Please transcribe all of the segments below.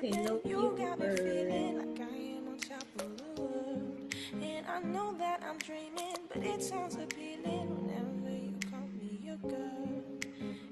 Hello, You got me feeling Cuber. like I am on top of the world. And I know that I'm dreaming, but it sounds appealing whenever you call me your girl.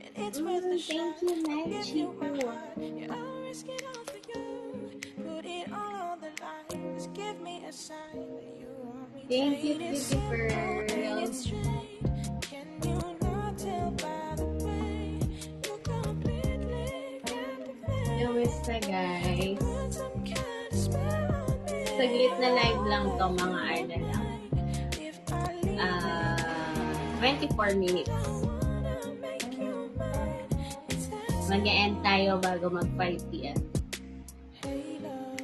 And it's worth a Thank shot. you, I'll give you my Mexico. heart. Yeah, I'll risk it all for you. Put it all on the line. Just give me a sign that you want me. Thank you, Ain't it Cutie simple? Ain't Pearl. it straight? Can you not tell by the way you completely captivate? Kamusta, You guys? put some kind of spell on me. Saglit na live lang to, Hold mga you Arna lang. tonight. If I leave you tonight, 24 minutes. I wanna make you mine. It's that Mag-e-end tayo bago mag-5 p.m. hey love,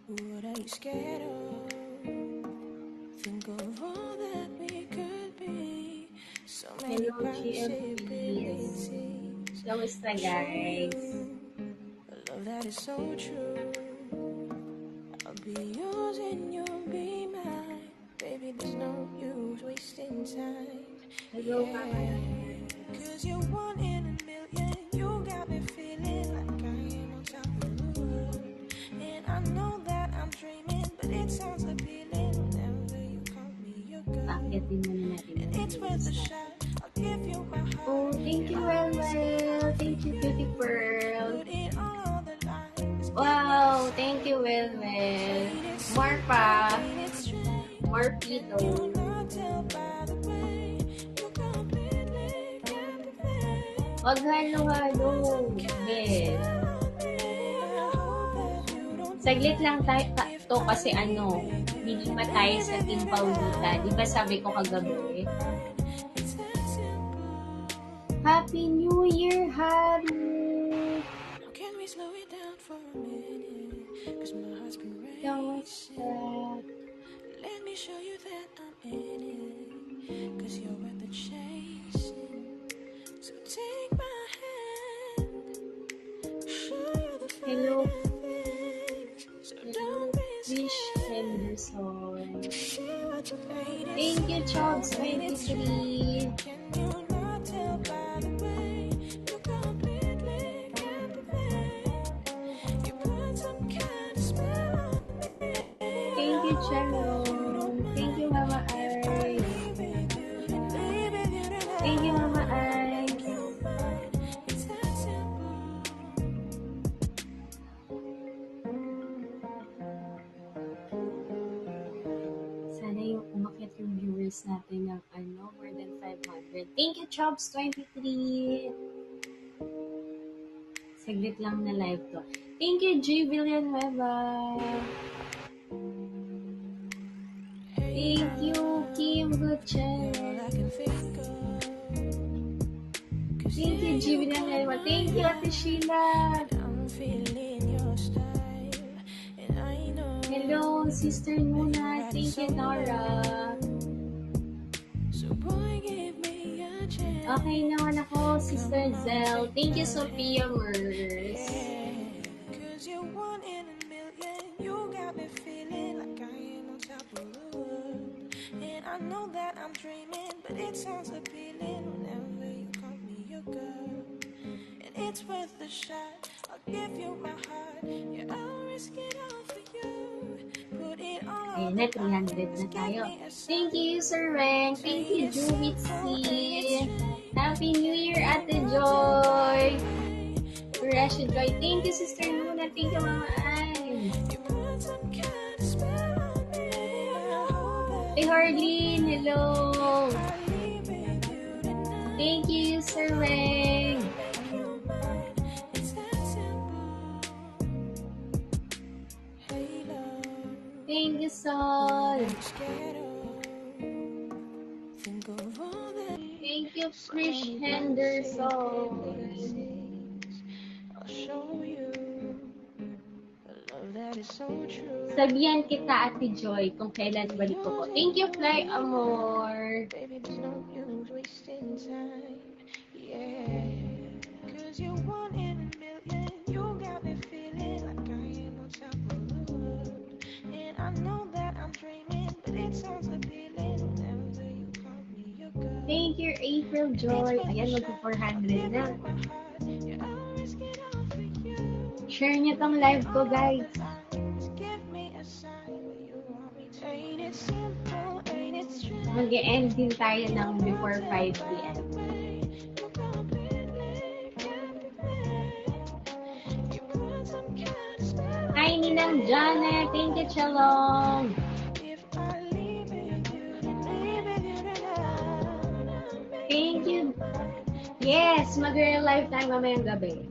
what are you scared of? Think of all that we could be. So many Hello, GMPs. possibilities. Kamusta, I'll show guys? you a love that is so true. I'll be yours and you'll be mine. Baby, there's no use wasting time. Hello, Mama. Cause you're one in a million. You got me feeling like I am on top of the world. And I know that I'm dreaming, but it sounds appealing whenever you call me your girl. Pakitin muna natin And yung it's worth a viewers shot. I'll give you my heart. Oh, thank you, Well. Thank you, Beauty Pearl. Put it all on the line. Just Wow, thank you, Well. More pa. More pito. Wag halo-halo. Yes. Saglit lang tayo to kasi lilipat tayo sa Team Paulita. Di ba sabi ko kagabi? Happy New Year, Haru! Can we slow it down for a minute? Cause my heart's been Kamusta? racing. Let me show you that I'm in it. Cause you're worth the chasing. So take my hand. Show you the Hello, finer things. So don't be Fish scared. Henderson. See what you made it. Thank you, Chobs23. Can you not tell by the way you completely captivate? You put some kind of spell on me. Thank you, Sharon. Thank you, Mama Ice. Thank you, Mama Ice. It's that simple. Sana yung umakyat yung viewers natin ng more than 500. Thank you, Chobs23. Saglit lang na live to. Thank you, G. Villanueva. Thank you, Kim Gutierrez. Thank you, G. Villanueva. Thank you, Ate Sheila. I'm feeling your style, and I know. Hello, Sister Nuna. Thank you, Nora. So boy, give me a chance. Okay naman ako, Sister Zell. Thank you, Sophia Mers. Cause you're one in a million. You got me feeling like I am on top of the world. And I know that I'm dreaming, but it sounds appealing whenever you call me your girl. And it's worth a shot. I'll give you my heart. Yeah, I'll risk it all for you. Put it all on Na, the line. 300 na Just give tayo. me a Thank sign. you, Sir Ren. Thank you, Jubitsi. Happy New Year, Ate Joy. Rasha Joy. Thank you, Sister Luna. Thank you, Mama Anne. You put some kind of spell on me. I hope that Hey, Harleen. Hello. I leave with you tonight. Thank you, Sir Ren. Make you mine. It's that simple. Hey love, Thank you, Sol. I'm scared of. Think of all that. Thank you, Krish Henderson. I'll show you a love that is so true. Sabihan kita, Ate Joy, kung kailan balik ko. Thank you, Fly Amor. Baby, there's no use wasting time. Yeah. Cause you're one in a million. You got me feeling like I am on top of the world. And I know that I'm dreaming, but it sounds appealing whenever you call me your girl. Thank you, April Joy. Ayan, mag-400 na. Share niyo tong live ko, guys. Give me a sign where you want me. Ain't it simple? Ain't it strange? Mag-e-end din tayo ng before 5 p.m. Hi, Ninang Janet. Thank you, Chalong. Thank you. Yes, mag-real live tayo mamayang gabi.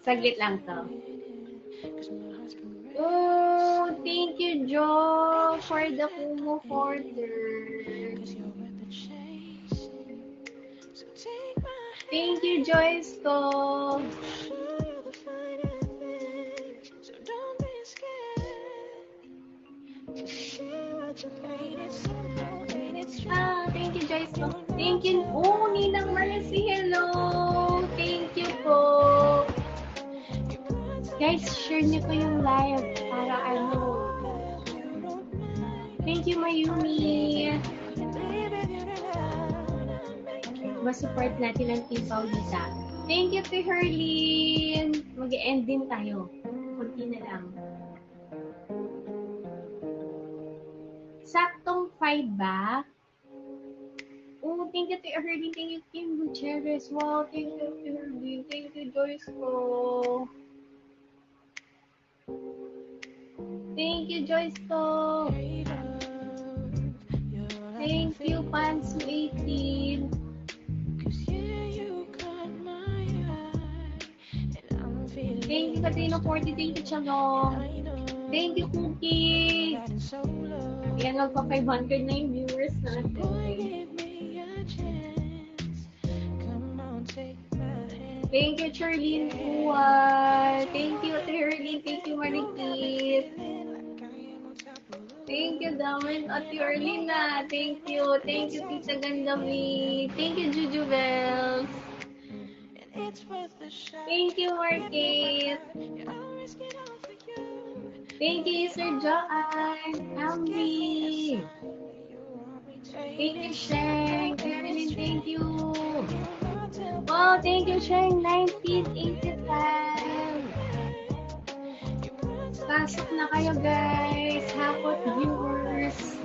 Saglit lang to. Oh, thank you, Jo, for the Kumu order. Thank you, Joyce ko. Thank you, Joyce ko. Thank you. Oh, Ninang Marcy, hello. Thank you po. Guys, share niyo po yung live para ano. Thank you, Mayumi. Masupport natin ang Team Paulita. Thank you to Herlin. Mag-e-end din tayo. Kunti na lang. Saktong 5 ba? Oh, thank you to Herlin. Thank you, Kim Gutierrez. Wow, thank you to Herlin. Thank you, Joyce ko. Thank you, Joyce ko. Thank you, Pansu 18. Thank you, Katrina 40. Thank you, Chalong. Thank you, Cookie. Yan, magpa 500 na yung viewers natin. Thank you, Charlene Uwal. Thank you, Charlene. Thank you, Marikit. Thank you, Damen at Yorlina. Thank you. Thank you, Tita Gandami. Thank you, Jujubels. Thank you, Market. Thank you, Sir Joanne. Ambi. Thank you, Sheng. Evelyn, thank you. Oh, thank you, Sheng. 1985. Pasok na kayo, guys. Hapot viewers.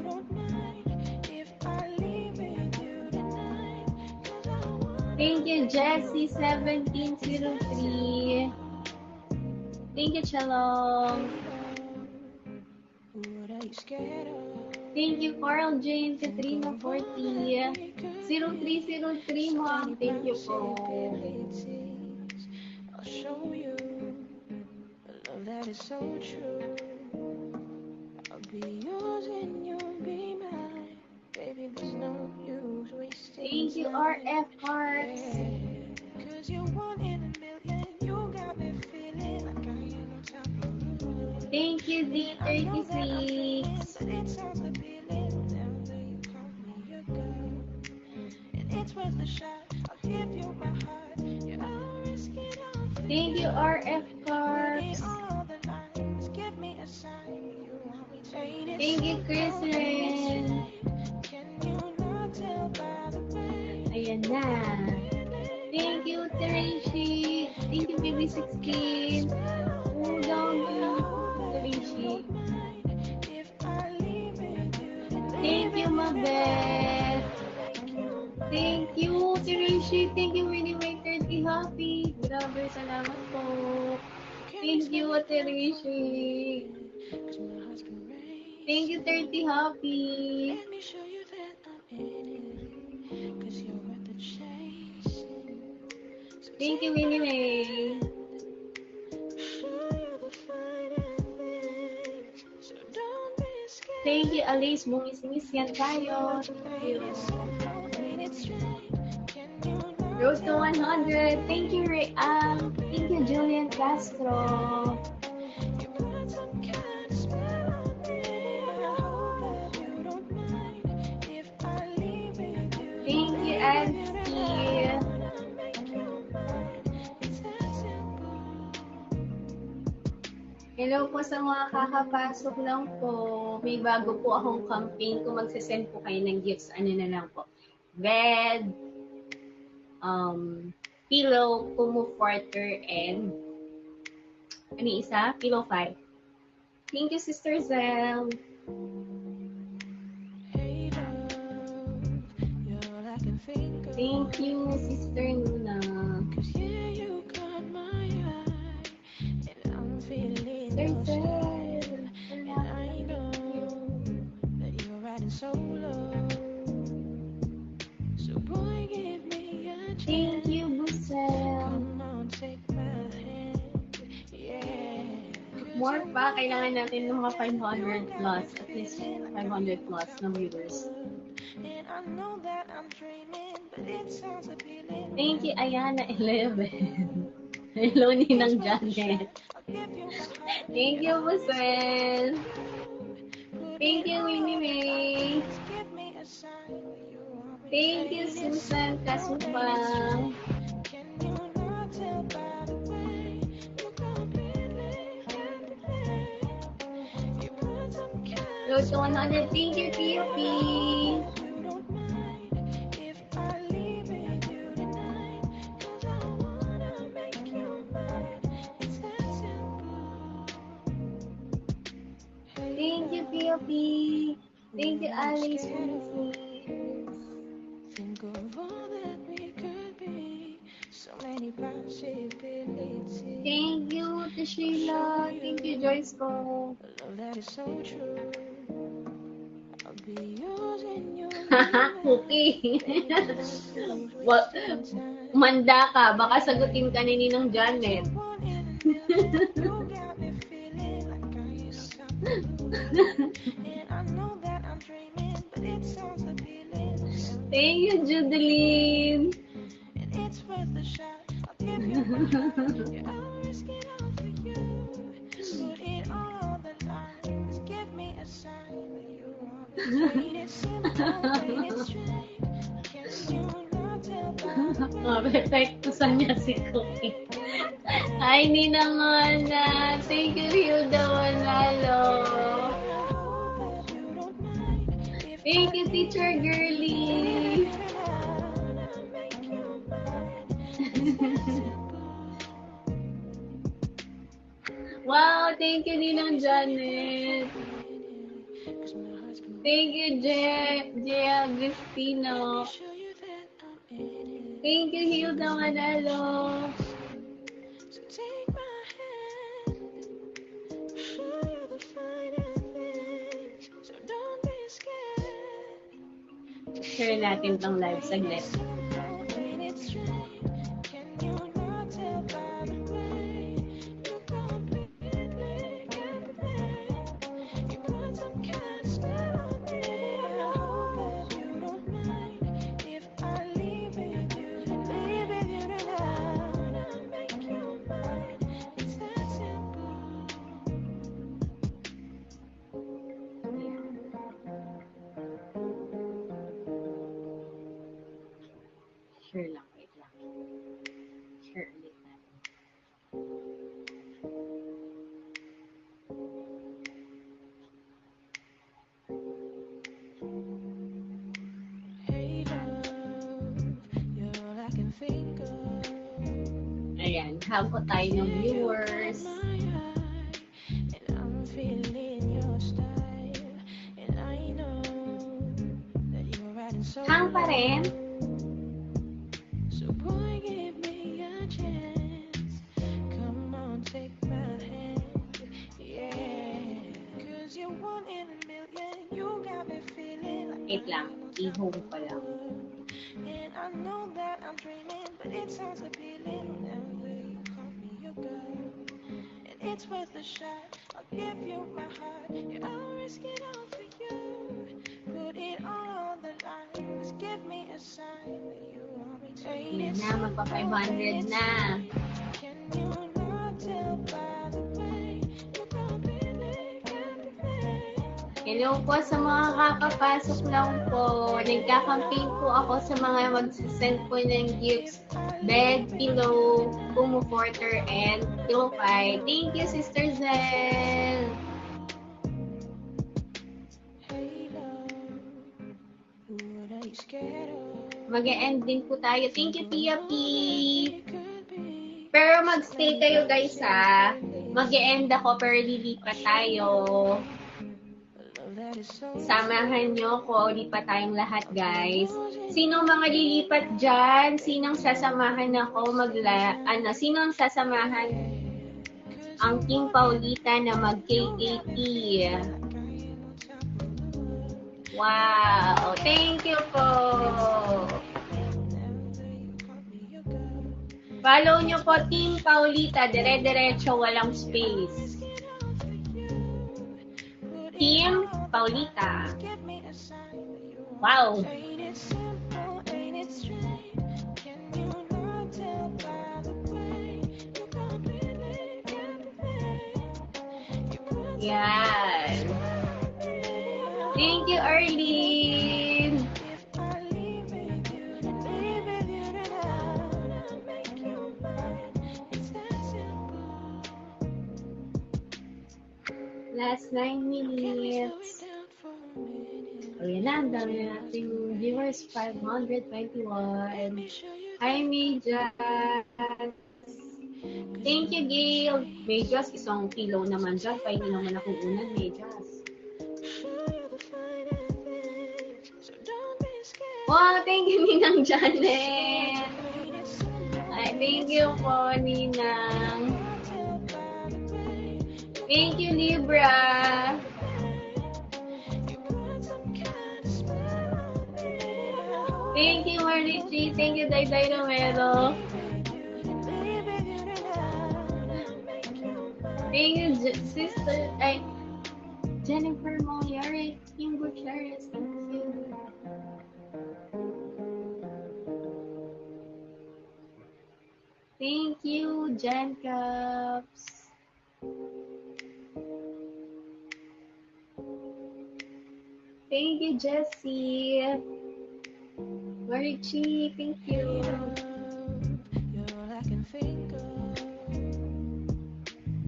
Thank you, Jessie 1703. Thank you, Chalong. Thank you, Carl Jane, Katrina 40. 0303 Mom. Thank you po. I'll show you a love that is so true. I'll be yours and you'll be mine. Baby, there's no use wasting. Thank you, RF Hearts. Cause you're one in a million. You got me feeling like I am on top of the world. Thank you, D36. But it sounds appealing whenever you call me your girl. And it's worth a shot. I'll give you my heart. You're all risking all. Thank you, RF Hearts. Give me a sign you want me. Thank you, Kristen. Can you not tell by the way? Ayan na. Thank you, Tereshi. Thank you, BB16. Udang Tereshi. Thank you, Mabel. Thank you, Tereshi. Thank you, Winnie May 30 Happy. Grabe, salamat po. Thank you, Tereshi. Thank you, 30 Happy. Let me show you that I'm in it. Cause you're worth the chasing. Thank you, Winnie May. Thank you, Alice. Bungis-ngis yan tayo. Thank you. Rose to 100. Thank you, thank you, Julian Castro. Thank you, Auntie. Hello po sa mga kakapasok lang po. May bago po akong campaign. Kung magsasend po kayo ng gifts, ano na lang po. Red, pillow, comforter, and ano yung isa? Pillow fight. Thank you, Sister Zell. Hey love, you're all I can think of. Thank you, Sister Luna. 'Cause yeah, you caught my eye, and I'm feeling Sister your Zell. style, and I know that you're riding solo. So boy, give me a Thank chance. you, Busel. Come on, take my hand, yeah. More pa, kailangan natin ng mga 500 plus. At least 500 plus na viewers. And I know that I'm dreaming, but it sounds appealing. Thank you, Ayana 11. Hello, Ninang Janet. Thank you, Busel. Thank you, Winnie May. Thank you, Susan Kasubang. Road to 100. Thank you, POP. Thank you, POP. Thank you, Alice. Think of all that we could be. So many possibilities. Thank you, Tashila. Thank you, Joyce ko. Love that is so true. I'll be yours and yours. Cookie. Manda ka. Baka sagutin ka ni Ninang Janet. Thank you, Judeline. It's worth a shot. I'll give you my heart. Yeah, I'll risk it all for you. Put it all on the line. Just give me a sign that you want me. Ain't it simple? Ain't it straight? Can you not tell by the way? Perfecto sa niya si Cookie. Ay, Ninang Ana. Thank you, Hilda Manalo. Thank you, Teacher Girly. Wow, thank you, Ninang Janet. Thank you, Jea Agustino. Thank you, Hilda Manalo. So take my hand, show you the finer things. So don't be scared. Share natin tong live saglit. Ain't it straight? Can you not tell by the way you completely captivate? You put some kind of spell on me. I hope that you don't mind if I leave with you tonight. I'll make you mine. It's that simple. Share lang, wait lang. Share ulit natin. Hey love, you're all I can think of. Ayan, habot tayo ng viewers. And I'm feeling your style. And I know that you're riding so Hang pa rin. So boy, give me a chance. Come on, take my hand. Yeah. 'Cause you're one in a million. You got me feeling like Wait lang, i-home pa lang. and I know that I'm dreaming, but it sounds appealing whenever you call me your girl. And it's worth a shot. I'll give you my heart. Yeah, I'll risk it all for you. Put it all on the line. Just give me a sign that you want me to. Ayan na, magpa 500 na. Can you not tell by the way you completely captivate? Hello po sa mga kakapasok lang po. Nagkakamping po ako sa mga magsasend po ng gifts. Bed, pillow, comforter, and pillow fight. Thank you, Sister Zel. Hey love, what are you scared of? Mag-e-end din po tayo. Thank you, Tia P. Pero mag-stay kayo guys ha. Mag-e-end ako pero lilipat tayo. Samahan nyo ko, lipat tayong lahat guys. Sinong mga lilipat dyan? Sinong sasamahan ako sinong sasamahan ang Team Paulita na mag-KKT? Wow! Thank you po! Follow nyo po Team Paulita, dire-diretso, walang space. Team Paulita. Wow! Yan. Thank you, Arlene. Last 9 minutes. O yan na, ang dami nating viewers, 521. Hi, Mejas. Thank you, Gail. Mejas, isang kilo naman dyan. Pahingi naman akong unan, Mejas. Wow, thank you, Ninang Janet. Ay, thank you po, Ninang. Thank you, Libra. Thank you, Marichi. Thank you, Dayday Romero. Thank you, Sister. Ay, Jennifer Moliari. Kim Gutierrez. Thank you. Thank you, Jen Cups. Thank you, Jessie. Marichi, thank you. You're all I can think of.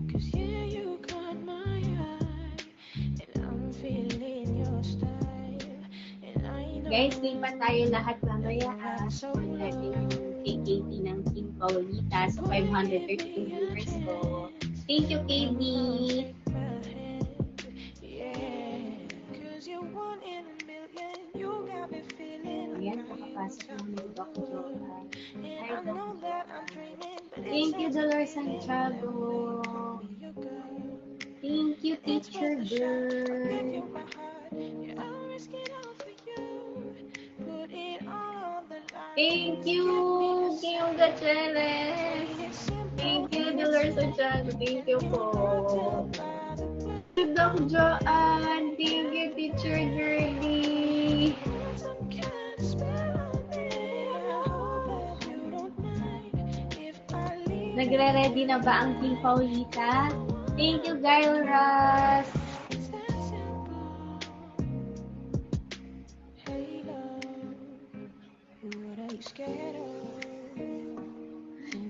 'Cause yeah, you caught my eye, and I'm feeling your style. And I know. Guys, lipat tayo lahat mamaya for natin KKT ng Team Paulita sa 532 viewers ko. Thank you, KB. Ayan, makapasok naman yung Doc Joa. Hi, Doc Joa. Thank you, Dolores Santiago. Thank you, Teacher Girl. Thank you, Kim Gatcheles. Thank you, Dolores Santiago. Thank you po. Doc Joanne. Thank you, Teacher Girlie. Nagre-ready na ba ang Team Paulita? Thank you, Gail Ross.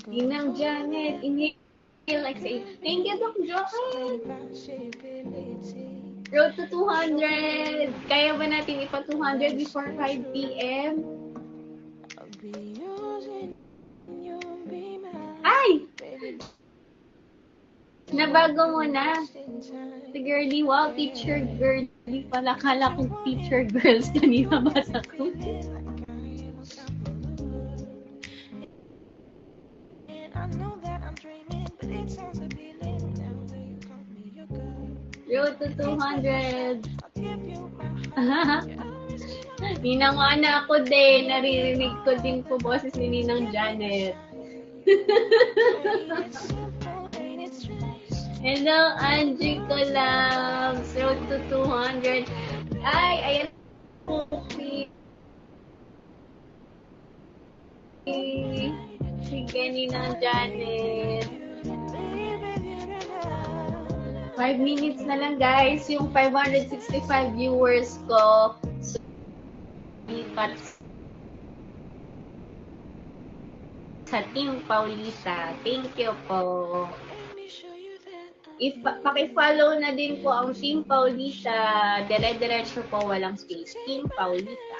Ninang Janet, inhale like say, thank you, Doc Joanne. Road to 200. Kaya ba natin ipa 200 before 5 p.m.? Ay! Nabago mo na. Si Girlie, wow, Teacher Girlie pala. Kala kong Teacher Girls. Kanina basa ko. Road to 200. Ninang ana ako din. Naririnig ko din po boses ni Ninang Janet. Hello, Angie Collabs. Road to 200. Ay, ayan po. Sige, Ninang Janet. 5 minutes na lang, guys. Yung 565 viewers ko. So, lipat sa Team Paulita. Thank you po. Paki-follow na din po ang Team Paulita. Dire-diretso po, walang space. Team Paulita.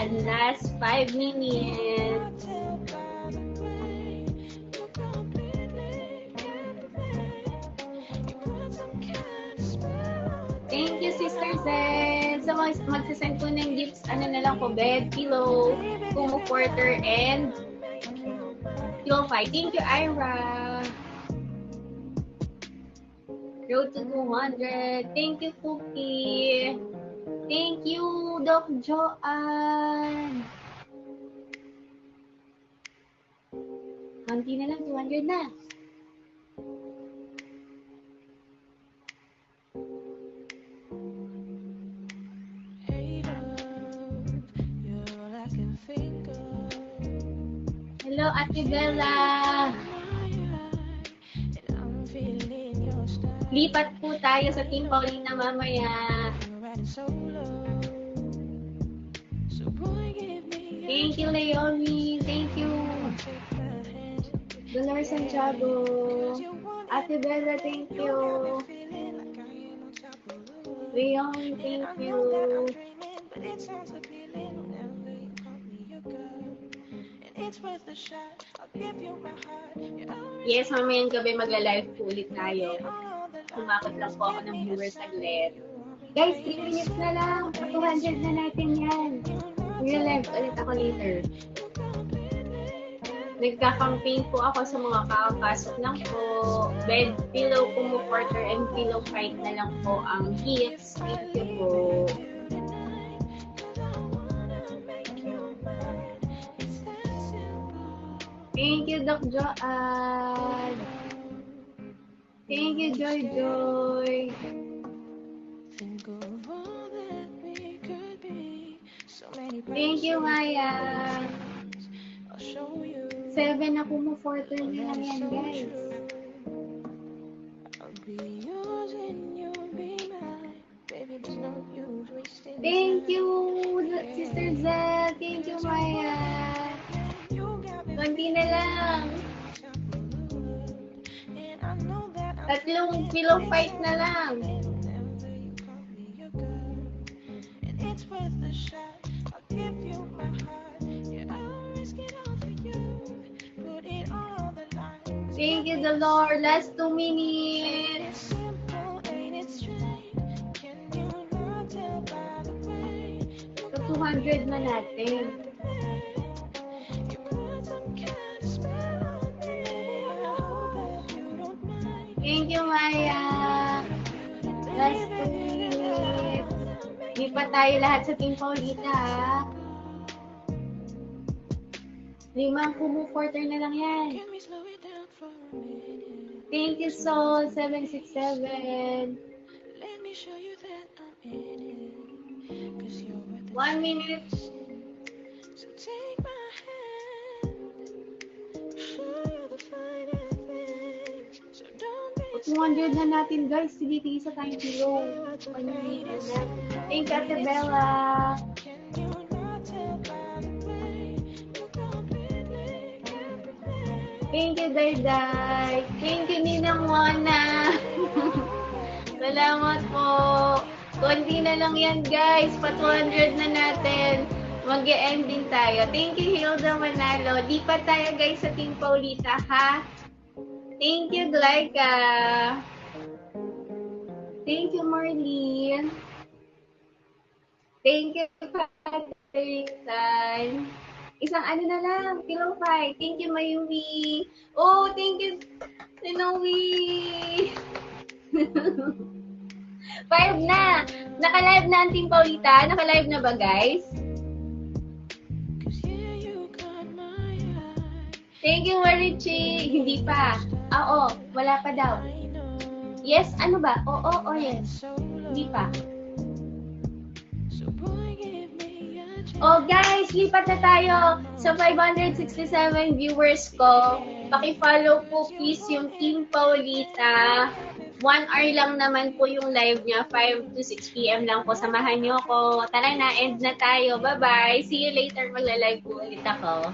yan. Last 5 minutes. Thank you, Sister Zen. Sa mga magsasend po ng gifts, ano na lang po, bed, pillow, comforter, and pillow fight. Thank you, Ira. Road to 200. Thank you, Cookie. Thank you, Doc Joanne. Konti na lang, 200 na. Hello, Ate Bella. Lipat po tayo sa Team Paulina mamaya. Thank you, Leonie. Thank you. Dolor Santiago. Ate Bella, thank you. Leonie, thank you. Yes, mamayang gabi magla-live po ulit tayo. Sumakot lang po ako ng viewers saglit. Guys, 3 minutes na lang. 200 na natin yan. Magla-live ulit ako later. Nagka-campaign po ako sa mga kakapasok lang po. Bed, pillow, comforter, and pillow fight na lang po ang gifts. Thank you po. Thank you, Doc Joanne. Thank you, Joy Joy. Thank you, Maya. 7 na comforter na lang yan, guys. Thank you, Sister Zed. Thank you, Maya. Konti na lang. 3 pillow fight na lang. Thank you, the Lord. Last 2 minutes. So, 200 na natin. Thank you, Maya. Last 2 minutes. Di pa tayo lahat sa Team Paulita, ha? 5 comforter na lang yan. Thank you, Soul 767. 1 minute. 200 na natin, guys. Sige, sa tayong pillow. Thank you, Ate Bella. Thank you, Dayday. Thank you, Ninang Juana. Salamat po. Konti na lang yan, guys. Pa 200 na natin. Mag-e-ending tayo. Thank you, Hilda Manalo. Lipat tayo, guys, sa Team Paulita, ha? Thank you, Glyca. Thank you, Marlene. Thank you, Patterson. Isang ano na lang, pillow fight. Thank you, Mayumi. Oh, thank you, Sinowi. 5 na. Naka-live na ang Team Paulita. Naka-live na ba, guys? Thank you, Marichi. Hindi pa. Oo, wala pa daw. Yes, ano ba? Oo, yes. Hindi pa. Oh, guys, lipat na tayo sa 567 viewers ko. Paki-follow po please yung Team Paulita. 1 hour lang naman po yung live niya. 5 to 6 p.m. lang po. Samahan niyo ko. Tara na, end na tayo. Bye-bye. See you later. Magla-live po ulit ako.